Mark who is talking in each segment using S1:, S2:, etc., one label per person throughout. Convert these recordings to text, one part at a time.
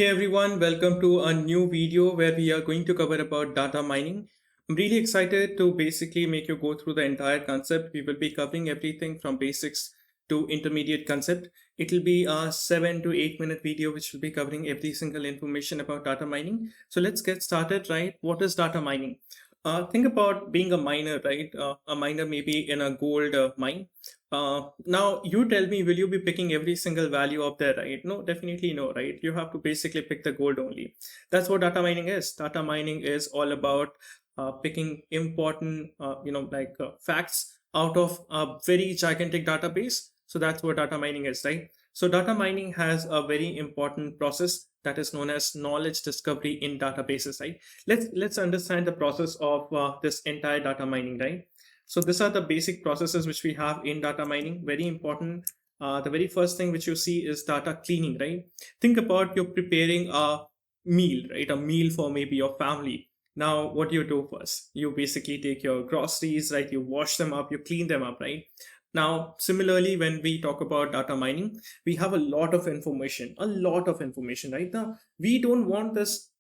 S1: Hey everyone, welcome to a new video where we are going to cover about data mining. I'm really excited to basically make you go through the entire concept. We will be covering everything from basics to intermediate concept. It'll be a 7 to 8 minute video which will be covering every single information about data mining. So let's get started, right? What is data mining? Think about being a miner, right? A miner may be in a gold mine. Now you tell me, will you be picking every single value up there, right? No, definitely no, right? You have to basically pick the gold only. That's what data mining is. Data mining is all about picking important, facts out of a very gigantic database. So that's what data mining is, right? So data mining has a very important process that is known as knowledge discovery in databases, right? Let's understand the process of this entire data mining, right? So these are the basic processes which we have in data mining. Very important. The very first thing which you see is data cleaning, right? Think about you're preparing a meal, right? A meal for maybe your family. Now, what do you do first? You basically take your groceries, right? You wash them up, you clean them up, right? Now, similarly, when we talk about data mining, we have a lot of information, right? Now, we don't want this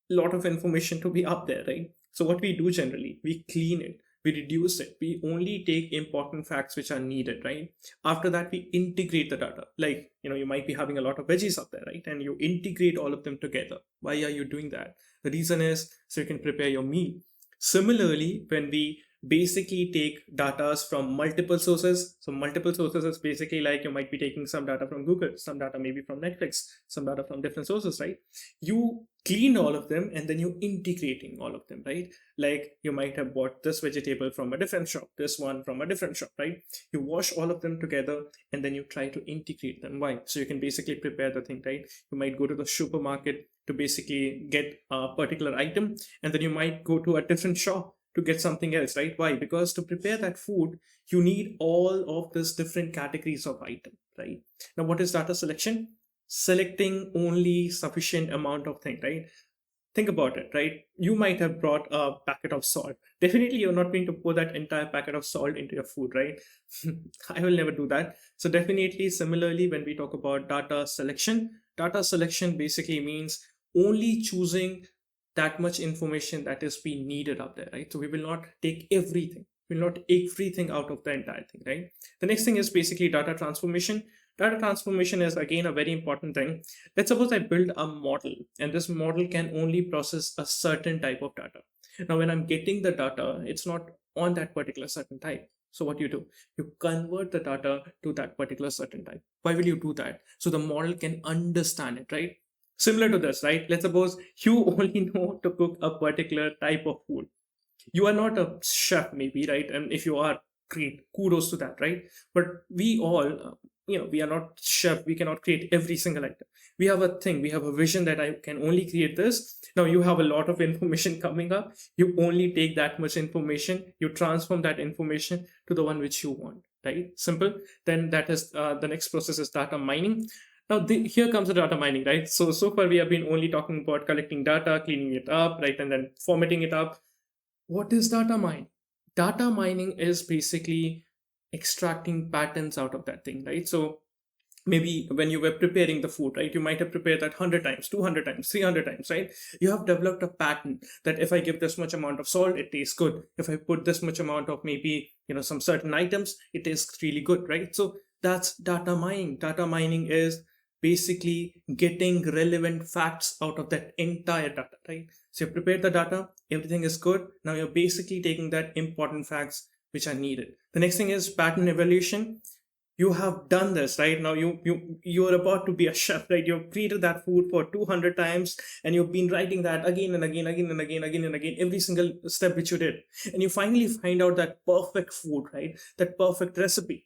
S1: lot of information to be up there, right? So what we do generally, we clean it, we reduce it, we only take important facts which are needed, right? After that, we integrate the data. Like, you might be having a lot of veggies up there, right? And you integrate all of them together. Why are you doing that? The reason is so you can prepare your meal. Similarly, when we basically take data from multiple sources. So multiple sources is basically like you might be taking some data from Google, some data maybe from Netflix, some data from different sources, right? You clean all of them and then you integrating all of them, right? Like you might have bought this vegetable from a different shop, this one from a different shop, right? You wash all of them together and then you try to integrate them. Why? So you can basically prepare the thing, right? You might go to the supermarket to basically get a particular item, and then you might go to a different shop to get something else, right? Why? Because to prepare that food, you need all of these different categories of item, right? Now, what is data selection? Selecting only sufficient amount of thing, right? Think about it, right? You might have brought a packet of salt. Definitely, you're not going to pour that entire packet of salt into your food, right? I will never do that. So definitely, similarly, when we talk about data selection basically means only choosing that much information that is being needed out there, right? So we will not take everything. We'll not take everything out of the entire thing, right? The next thing is basically data transformation. Data transformation is again a very important thing. Let's suppose I build a model and this model can only process a certain type of data. Now, when I'm getting the data, it's not on that particular certain type. So what do? You convert the data to that particular certain type. Why will you do that? So the model can understand it, right? Similar to this, right? Let's suppose you only know to cook a particular type of food. You are not a chef, maybe, right? And if you are, great, kudos to that, right? But we all, we are not chef. We cannot create every single item. We have a thing, we have a vision that I can only create this. Now you have a lot of information coming up. You only take that much information, you transform that information to the one which you want, right? Simple. Then that is the next process is data mining. Now, here comes the data mining, right? So far we have been only talking about collecting data, cleaning it up, right? And then formatting it up. What is data mining? Data mining is basically extracting patterns out of that thing, right? So maybe when you were preparing the food, right, you might have prepared that 100 times, 200 times, 300 times, right? You have developed a pattern that if I give this much amount of salt, it tastes good. If I put this much amount of maybe, some certain items, it tastes really good, right? So that's data mining. Data mining is basically getting relevant facts out of that entire data, right? So you prepare the data, everything is good. Now you're basically taking that important facts which are needed. The next thing is pattern evaluation. You have done this, right? Now you're about to be a chef, right? You've created that food for 200 times and you've been writing that again and again, every single step which you did. And you finally find out that perfect food, right? That perfect recipe.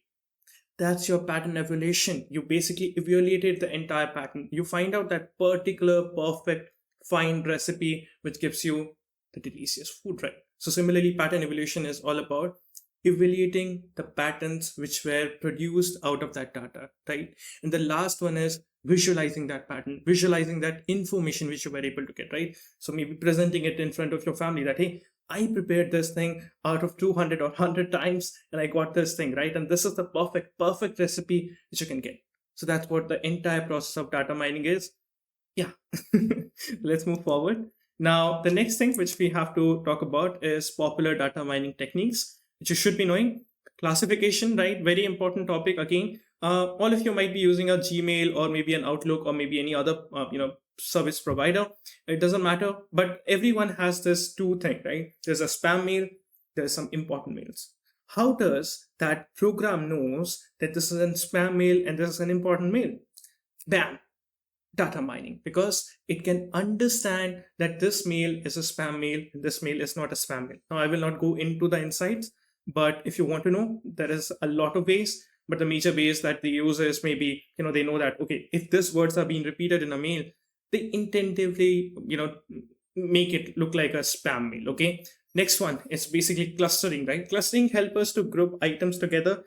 S1: That's your pattern evaluation. You basically evaluated the entire pattern. You find out that particular perfect fine recipe which gives you the delicious food, right? So similarly, pattern evaluation is all about evaluating the patterns which were produced out of that data, right? And the last one is visualizing that pattern, visualizing that information which you were able to get, right? So maybe presenting it in front of your family that, hey, I prepared this thing out of 200 or 100 times and I got this thing, right? And this is the perfect recipe which you can get. So that's what the entire process of data mining is. Yeah, let's move forward. Now, the next thing which we have to talk about is popular data mining techniques, which you should be knowing. Classification, right? Very important topic again. All of you might be using a Gmail or maybe an Outlook or maybe any other, service provider. It doesn't matter, but everyone has this two thing, right? There's a spam mail, there's some important mails. How does that program knows that this is a spam mail and this is an important mail? Bam, data mining, because it can understand that this mail is a spam mail and this mail is not a spam mail. Now, I will not go into the insights, but if you want to know, there is a lot of ways. But the major ways that they use is maybe, they know that, okay, if these words are being repeated in a mail, they intentively, make it look like a spam mail. Okay. Next one is basically clustering, right? Clustering helps us to group items together,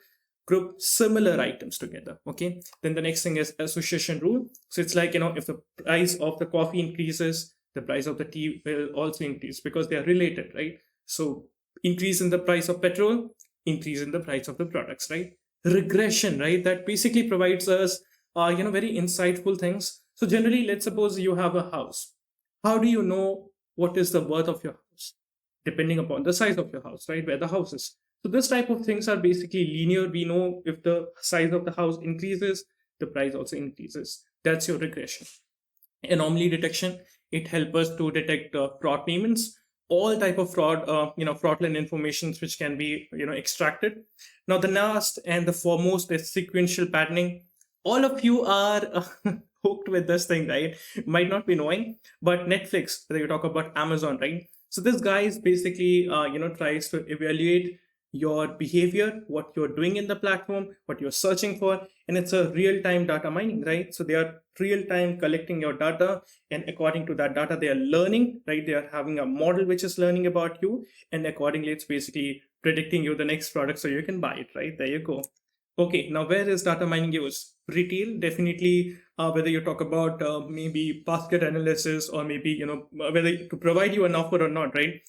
S1: group similar items together. Okay. Then the next thing is association rule. So it's like, if the price of the coffee increases, the price of the tea will also increase because they are related, right? So increase in the price of petrol, increase in the price of the products, right? Regression, right? That basically provides us, very insightful things. So generally, let's suppose you have a house. How do you know what is the worth of your house? Depending upon the size of your house, right? Where the house is. So this type of things are basically linear. We know if the size of the house increases, the price also increases. That's your regression. Anomaly detection, it helps us to detect fraud payments, all type of fraud, fraudulent informations which can be, extracted. Now, the last and the foremost is sequential patterning. All of you are hooked with this thing, right? Might not be knowing, but Netflix, whether you talk about Amazon, right? So this guy is basically, tries to evaluate your behavior, what you're doing in the platform, what you're searching for, and it's a real-time data mining, right? So they are real-time collecting your data, and according to that data, they are learning, right? They are having a model which is learning about you, and accordingly, it's basically predicting you the next product so you can buy it, right? There you go. Okay, now where is data mining used? Retail, definitely, whether you talk about maybe basket analysis or maybe, whether to provide you an offer or not, right?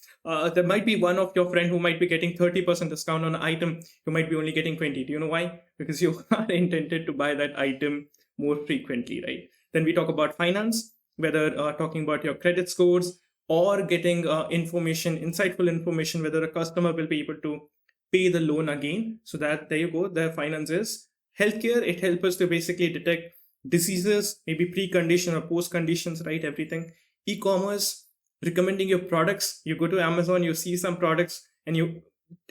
S1: There might be one of your friend who might be getting 30% discount on an item. You might be only getting 20. Do you know why? Because you are intended to buy that item more frequently, right? Then we talk about finance, whether talking about your credit scores or getting information, insightful information, whether a customer will be able to pay the loan again. So that there you go, the finances. Healthcare, it helps us to basically detect diseases, maybe pre-condition or post-conditions, right? Everything. E-commerce, recommending your products. You go to Amazon, you see some products and you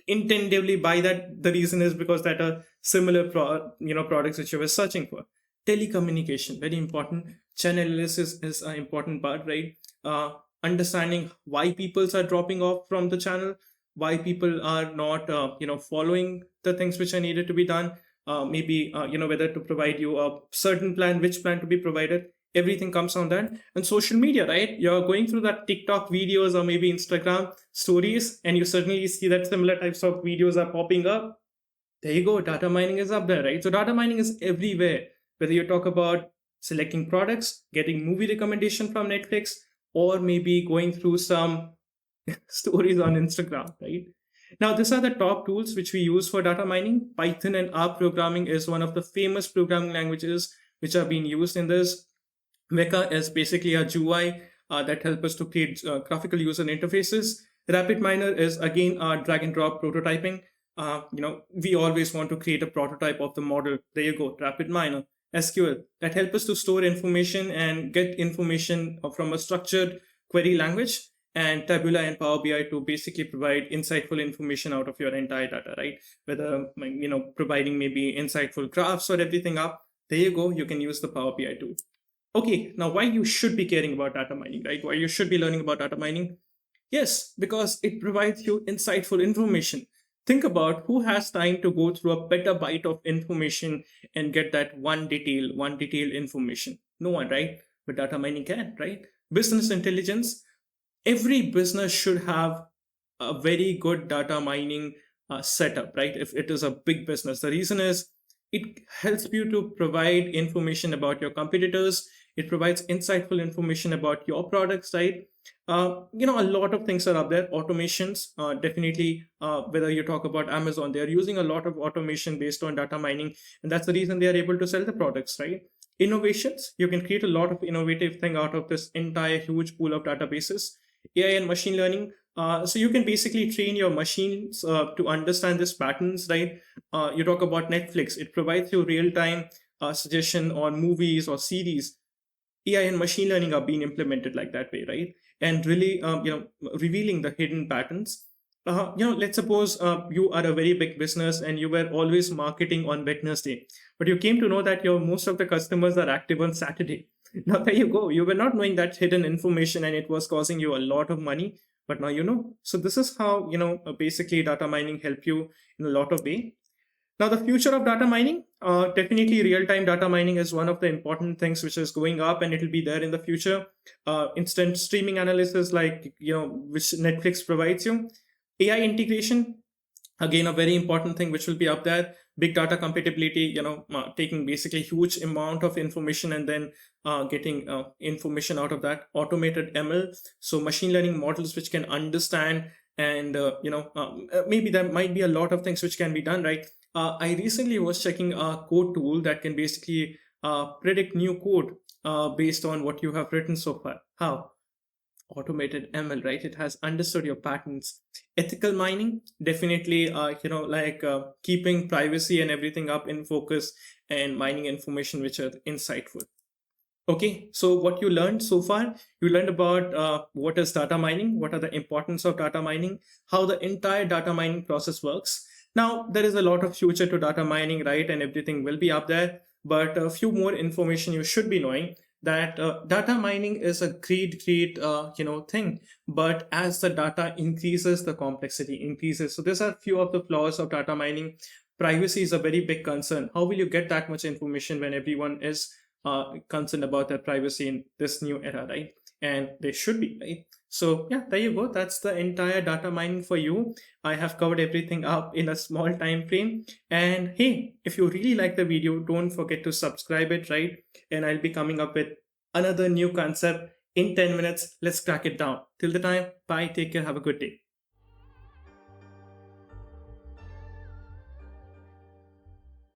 S1: intentively buy that. The reason is because that are similar products which you were searching for. Telecommunication, very important. Channel analysis is an important part, right? Understanding why people are dropping off from the channel, why people are not following the things which are needed to be done, maybe whether to provide you a certain plan, which plan to be provided. Everything comes on that. And social media, right? You're going through that TikTok videos or maybe Instagram stories, and you certainly see that similar types of videos are popping up. There you go, data mining is up there, right? So data mining is everywhere, whether you talk about selecting products, getting movie recommendation from Netflix, or maybe going through some stories on Instagram, right? Now, these are the top tools which we use for data mining. Python and R programming is one of the famous programming languages which are being used in this. Mecha is basically a GUI that helps us to create graphical user interfaces. RapidMiner is again drag and drop prototyping. We always want to create a prototype of the model. There you go, RapidMiner. SQL, that helps us to store information and get information from a structured query language. And Tabula and Power BI to basically provide insightful information out of your entire data, right? Whether, providing maybe insightful graphs or everything up. There you go, you can use the Power BI tool. Okay, now why you should be caring about data mining, right? Why you should be learning about data mining? Yes, because it provides you insightful information. Think about who has time to go through a petabyte of information and get that one detailed information. No one, right? But data mining can, right? Business intelligence. Every business should have a very good data mining setup, right? If it is a big business, the reason is it helps you to provide information about your competitors. It provides insightful information about your products, right? A lot of things are up there. Automations, definitely, whether you talk about Amazon, they are using a lot of automation based on data mining. And that's the reason they are able to sell the products, right? innovations. You can create a lot of innovative thing out of this entire huge pool of databases. AI and machine learning. So you can basically train your machines to understand these patterns, right? You talk about Netflix. It provides you real-time suggestion on movies or series. AI and machine learning are being implemented like that way, right? And really, revealing the hidden patterns. Let's suppose you are a very big business and you were always marketing on Wednesday, but you came to know that your most of the customers are active on Saturday. Now there you go. You were not knowing that hidden information, and it was causing you a lot of money. But now you know. So this is how basically data mining help you in a lot of way. Now, the future of data mining, definitely real-time data mining is one of the important things which is going up, and it'll be there in the future. Instant streaming analysis, like which Netflix provides you. AI integration, again, a very important thing which will be up there. Big data compatibility, taking basically huge amount of information and then getting information out of that. Automated ML, so machine learning models which can understand, and maybe there might be a lot of things which can be done, right? I recently was checking a code tool that can basically predict new code based on what you have written so far. How? Automated ML, right? It has understood your patterns. Ethical mining, definitely, keeping privacy and everything up in focus and mining information which are insightful. Okay, so what you learned so far, you learned about what is data mining, what are the importance of data mining, how the entire data mining process works. Now, there is a lot of future to data mining, right? And everything will be up there, but a few more information you should be knowing that data mining is a great thing. But as the data increases, the complexity increases. So these are a few of the flaws of data mining. Privacy is a very big concern. How will you get that much information when everyone is concerned about their privacy in this new era, right? And they should be, right? So yeah, there you go. That's the entire data mining for you. I have covered everything up in a small time frame. And hey, if you really like the video, don't forget to subscribe it, right? And I'll be coming up with another new concept in 10 minutes. Let's crack it down. Till the time, bye, take care, have a good day.